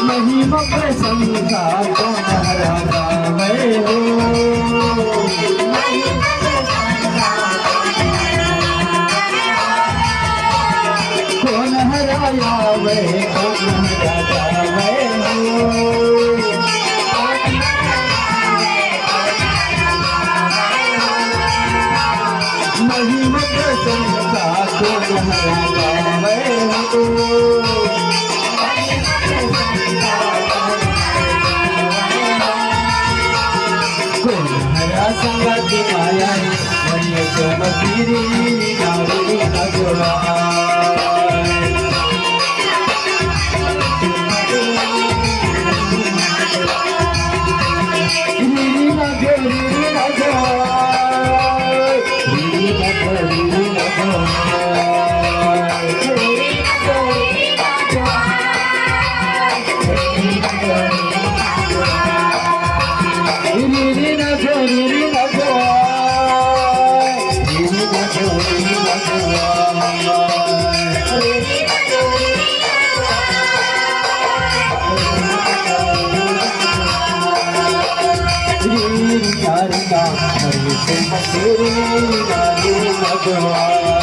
महिमा प्रशंसा कौन हराता मैं हो, कौन हराया मैं, कौन हराता मैं हो। महिमा प्रशंसा कौन हराता मैं हो, संगति माया मनिय सोमतीरी नारी नगोरा Hare Krishna, Hare Krishna, Hare Krishna,